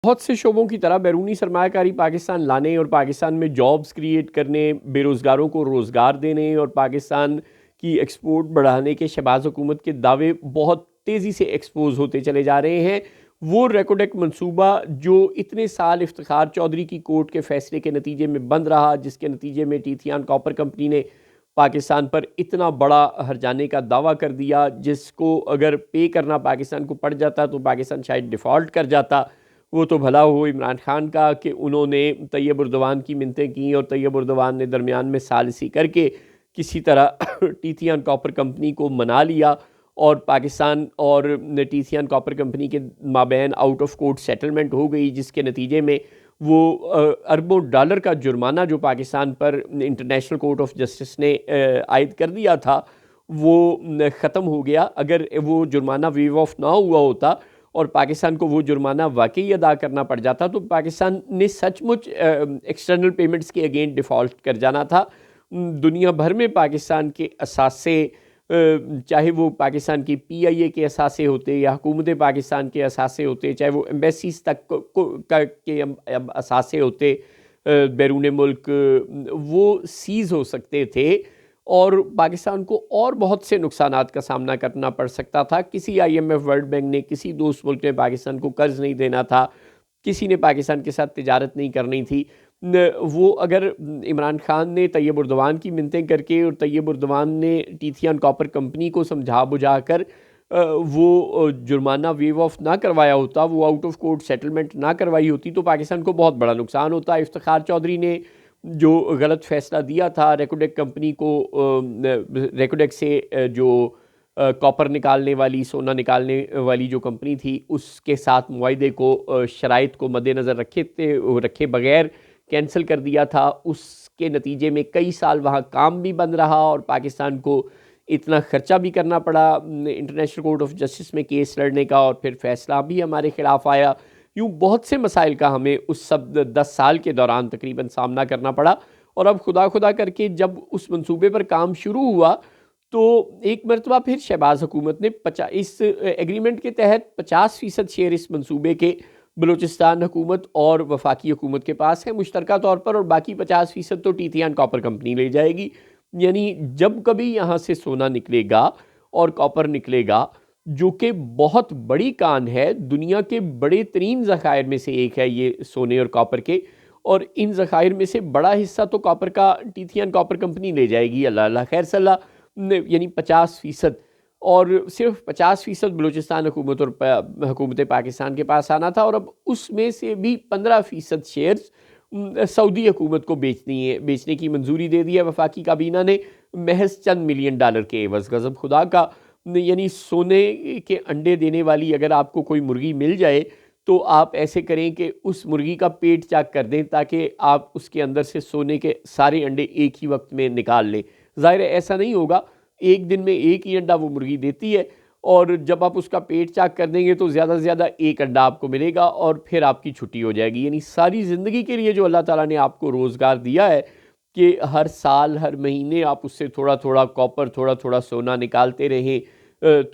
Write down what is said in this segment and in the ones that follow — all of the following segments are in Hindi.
बहुत से शोबों की तरह बैरूनी सरमायाकारी पाकिस्तान लाने और पाकिस्तान में जॉब्स क्रिएट करने, बेरोज़गारों को रोज़गार देने और पाकिस्तान की एक्सपोर्ट बढ़ाने के शहबाज हुकूमत के दावे बहुत तेज़ी से एक्सपोज होते चले जा रहे हैं। वो रेकोडेक मंसूबा जो इतने साल इफ्तिखार चौधरी की कोर्ट के फैसले के नतीजे में बंद रहा, जिसके नतीजे में टीथियान कॉपर कंपनी ने पाकिस्तान पर इतना बड़ा हर्जाने का दावा कर दिया, जिसको अगर पे करना पाकिस्तान को पड़ जाता तो पाकिस्तान शायद डिफ़ॉल्ट कर जाता। वो तो भला हो इमरान खान का कि उन्होंने तैयब उर्दवान की मिन्नतें की और तैयब उर्दवान ने दरमियान में सालिसी करके किसी तरह टीथियान कॉपर कंपनी को मना लिया और पाकिस्तान और टीथियान कॉपर कंपनी के माबैन आउट ऑफ कोर्ट सेटलमेंट हो गई, जिसके नतीजे में वो अरबों डॉलर का जुर्माना जो पाकिस्तान पर इंटरनेशनल कोर्ट ऑफ जस्टिस ने आयद कर दिया था वो ख़त्म हो गया। अगर वो जुर्माना वेव ऑफ ना हुआ होता और पाकिस्तान को वो जुर्माना वाकई अदा करना पड़ जाता तो पाकिस्तान ने सचमुच एक्सटर्नल पेमेंट्स के अगेंस्ट डिफ़ॉल्ट कर जाना था। दुनिया भर में पाकिस्तान के असासे, चाहे वो पाकिस्तान की PIA के असासे होते या हुकूमत पाकिस्तान के असासे होते, चाहे वो एम्बेसीज तक के असासे होते बैरून मुल्क, वो सीज़ हो सकते थे और पाकिस्तान को और बहुत से नुकसानात का सामना करना पड़ सकता था। किसी IMF, वर्ल्ड बैंक ने, किसी दोस्त मुल्क ने पाकिस्तान को कर्ज नहीं देना था, किसी ने पाकिस्तान के साथ तिजारत नहीं करनी थी। वो अगर इमरान खान ने तैयब उर्दवान की मिन्नतें करके और तैयब उर्दवान ने टीथियान कॉपर कंपनी को समझा बुझा कर वो जुर्माना वेव ऑफ ना करवाया होता, वो आउट ऑफ कोर्ट सेटलमेंट ना करवाई होती तो पाकिस्तान को बहुत बड़ा नुकसान होता। इफ्तिखार चौधरी ने जो गलत फैसला दिया था रेकोडेक कंपनी को, रेकोडेक से जो कॉपर निकालने वाली, सोना निकालने वाली जो कंपनी थी, उसके साथ मुआहदे को शराइत को मद्देनज़र रखे बगैर कैंसिल कर दिया था। उसके नतीजे में कई साल वहाँ काम भी बंद रहा और पाकिस्तान को इतना ख़र्चा भी करना पड़ा इंटरनेशनल कोर्ट ऑफ जस्टिस में केस लड़ने का, और फिर फ़ैसला भी हमारे ख़िलाफ़ आया। यूँ बहुत से मसाइल का हमें उस सब 10 साल के दौरान तकरीबन सामना करना पड़ा। और अब खुदा खुदा करके जब उस मंसूबे पर काम शुरू हुआ तो एक मरतबा फिर शहबाज हुकूमत ने इस एग्रीमेंट के तहत 50% शेयर इस मंसूबे के बलूचिस्तान हुकूमत और वफाकी हुकूमत के पास है मुश्तरका तौर पर, और बाकी 50% तो टीथियान कॉपर कंपनी ले जाएगी। यानी जब कभी यहाँ से सोना निकलेगा और कॉपर निकलेगा, जो कि बहुत बड़ी कान है, दुनिया के बड़े तरीन ज़खायर में से एक है ये सोने और कॉपर के, और इन ज़खायर में से बड़ा हिस्सा तो कॉपर का टीथियान कॉपर कंपनी ले जाएगी, अल्लाह अल्लाह खैर सल्ला, यानी 50%, और सिर्फ 50% बलूचिस्तान हुकूमत और हुकूमत पाकिस्तान के पास आना था, और अब उसमें से भी 15% शेयर्स सऊदी हुकूमत को बेचने की मंजूरी दे दी है वफाकी काबीना ने, महज चंद $1 मिलियन के एवज़। गज़ब खुदा का, यानी सोने के अंडे देने वाली अगर आपको कोई मुर्गी मिल जाए तो आप ऐसे करें कि उस मुर्गी का पेट चेक कर दें ताकि आप उसके अंदर से सोने के सारे अंडे एक ही वक्त में निकाल लें। ज़ाहिर है ऐसा नहीं होगा, एक दिन में एक ही अंडा वो मुर्गी देती है, और जब आप उसका पेट चेक कर देंगे तो ज़्यादा से ज़्यादा एक अंडा आपको मिलेगा और फिर आपकी छुट्टी हो जाएगी। यानी सारी ज़िंदगी के लिए जो अल्लाह ताला ने आपको रोज़गार दिया है कि हर साल हर महीने आप उससे थोड़ा थोड़ा कॉपर, थोड़ा थोड़ा सोना निकालते रहें,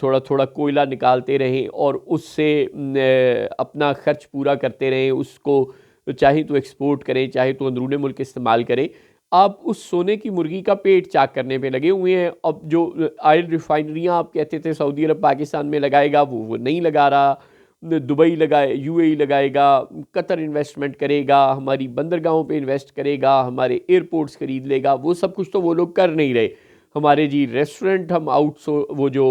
थोड़ा थोड़ा कोयला निकालते रहें और उससे अपना खर्च पूरा करते रहें, उसको चाहे तो एक्सपोर्ट करें, चाहे तो अंदरूनी मुल्क इस्तेमाल करें। आप उस सोने की मुर्गी का पेट चाक करने पे लगे हुए हैं। अब जो ऑयल रिफाइनरियाँ आप कहते थे सऊदी अरब पाकिस्तान में लगाएगा, वो नहीं लगा रहा। दुबई लगाए, UAE लगाएगा, कतर इन्वेस्टमेंट करेगा, हमारी बंदरगाहों पे इन्वेस्ट करेगा, हमारे एयरपोर्ट्स खरीद लेगा, वो सब कुछ तो वो लोग कर नहीं रहे। हमारे जी रेस्टोरेंट हम वो जो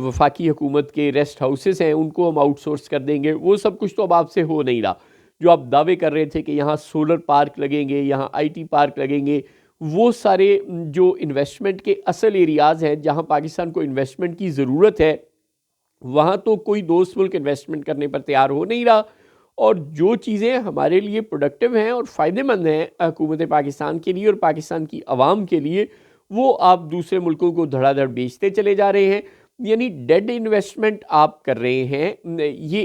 वफाकी हुकूमत के रेस्ट हाउसेस हैं उनको हम आउटसोर्स कर देंगे, वो सब कुछ तो अब आपसे हो नहीं रहा। जो आप दावे कर रहे थे कि यहाँ सोलर पार्क लगेंगे, यहाँ IT पार्क लगेंगे, वो सारे जो इन्वेस्टमेंट के असल एरियाज़ हैं जहाँ पाकिस्तान को इन्वेस्टमेंट की ज़रूरत है, वहाँ तो कोई दोस्त मुल्क इन्वेस्टमेंट करने पर तैयार हो नहीं रहा। और जो चीज़ें हमारे लिए प्रोडक्टिव हैं और फ़ायदेमंद हैं हुकूमत पाकिस्तान के लिए और पाकिस्तान की आवाम के लिए, वो आप दूसरे मुल्कों को धड़ाधड़ बेचते चले जा रहे हैं। यानी डेड इन्वेस्टमेंट आप कर रहे हैं। ये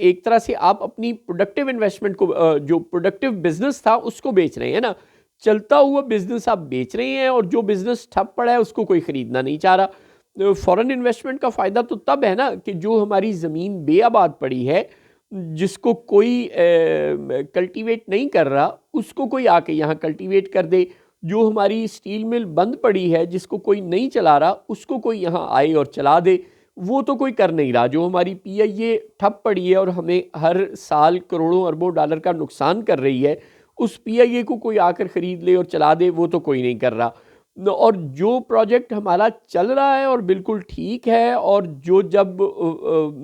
एक तरह से आप अपनी प्रोडक्टिव इन्वेस्टमेंट को, जो प्रोडक्टिव बिजनेस था उसको बेच रहे हैं ना। चलता हुआ बिजनेस आप बेच रहे हैं और जो बिजनेस ठप पड़ा है उसको कोई ख़रीदना नहीं चाह रहा। फॉरेन इन्वेस्टमेंट का फ़ायदा तो तब है ना कि जो हमारी ज़मीन बेआबाद पड़ी है जिसको कोई कल्टीवेट नहीं कर रहा उसको कोई आके यहाँ कल्टीवेट कर दे, जो हमारी स्टील मिल बंद पड़ी है जिसको कोई नहीं चला रहा उसको कोई यहाँ आए और चला दे, वो तो कोई कर नहीं रहा। जो हमारी पीआईए ठप पड़ी है और हमें हर साल करोड़ों अरबों डॉलर का नुकसान कर रही है, उस पीआईए को कोई आकर ख़रीद ले और चला दे, वो तो कोई नहीं कर रहा। और जो प्रोजेक्ट हमारा चल रहा है और बिल्कुल ठीक है और जो जब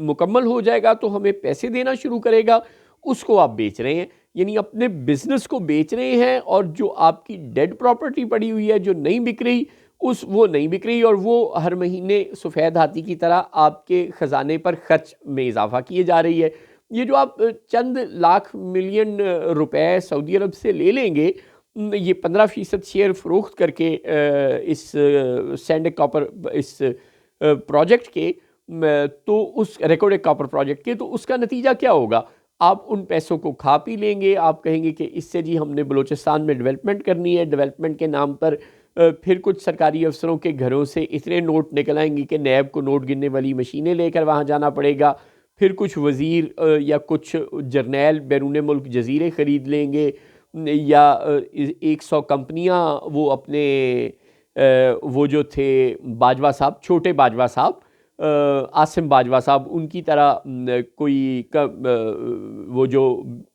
मुकम्मल हो जाएगा तो हमें पैसे देना शुरू करेगा, उसको आप बेच रहे हैं। यानी अपने बिजनेस को बेच रहे हैं, और जो आपकी डेड प्रॉपर्टी पड़ी हुई है जो नहीं बिक रही, वो नहीं बिक रही, और वो हर महीने सफ़ेद हाथी की तरह आपके ख़जाने पर खर्च में इजाफा किए जा रही है। ये जो आप चंद लाख मिलियन रुपए सऊदी अरब से ले लेंगे, ये 15% शेयर फ़रोख्त करके इस सैंड कॉपर इस प्रोजेक्ट के, तो उस रेकॉर्डेड कॉपर प्रोजेक्ट के, तो उसका नतीजा क्या होगा? आप उन पैसों को खा पी लेंगे। आप कहेंगे कि इससे जी हमने बलूचिस्तान में डेवलपमेंट करनी है। डेवलपमेंट के नाम पर फिर कुछ सरकारी अफसरों के घरों से इतने नोट निकल आएंगे कि नैब को नोट गिनने वाली मशीनें लेकर वहाँ जाना पड़ेगा। फिर कुछ वज़ीर या कुछ जर्नैल बैरून मुल्क जजीरे ख़रीद लेंगे, या 100 कंपनियाँ वो अपने वो जो थे बाजवा साहब, छोटे बाजवा साहब, आसिम बाजवा साहब, उनकी तरह वो जो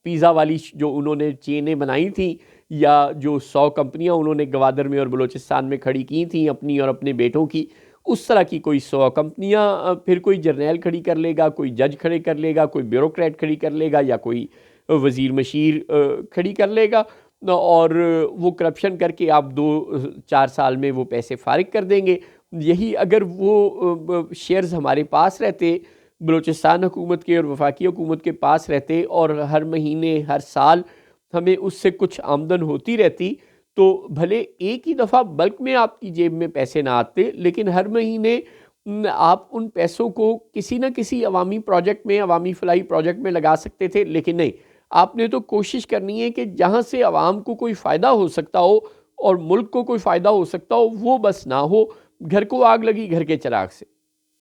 पिज़्ज़ा वाली जो उन्होंने चेनें बनाई थी, या जो 100 कंपनियां उन्होंने गवादर में और बलूचिस्तान में खड़ी की थी अपनी और अपने बेटों की, उस तरह की कोई 100 कंपनियां फिर कोई जर्नैल खड़ी कर लेगा, कोई जज खड़े कर लेगा, कोई ब्यूरोक्रेट खड़ी कर लेगा, या कोई वज़ीर मशीर खड़ी कर लेगा, और वो करप्शन करके आप 2-4 साल में वो पैसे फारिग कर देंगे। यही अगर वो शेयर्स हमारे पास रहते, बलूचिस्तान हुकूमत के और वफाकी हुकूमत के पास रहते, और हर महीने हर साल हमें उससे कुछ आमदन होती रहती, तो भले एक ही दफ़ा बल्क में आपकी जेब में पैसे ना आते, लेकिन हर महीने आप उन पैसों को किसी न किसी अवामी प्रोजेक्ट में, अवामी फलाही प्रोजेक्ट में लगा सकते थे। लेकिन नहीं, आपने तो कोशिश करनी है कि जहाँ से आवाम को कोई फ़ायदा हो सकता हो और मुल्क को कोई फ़ायदा हो सकता हो, वो बस ना हो। घर को आग लगी घर के चिराग से।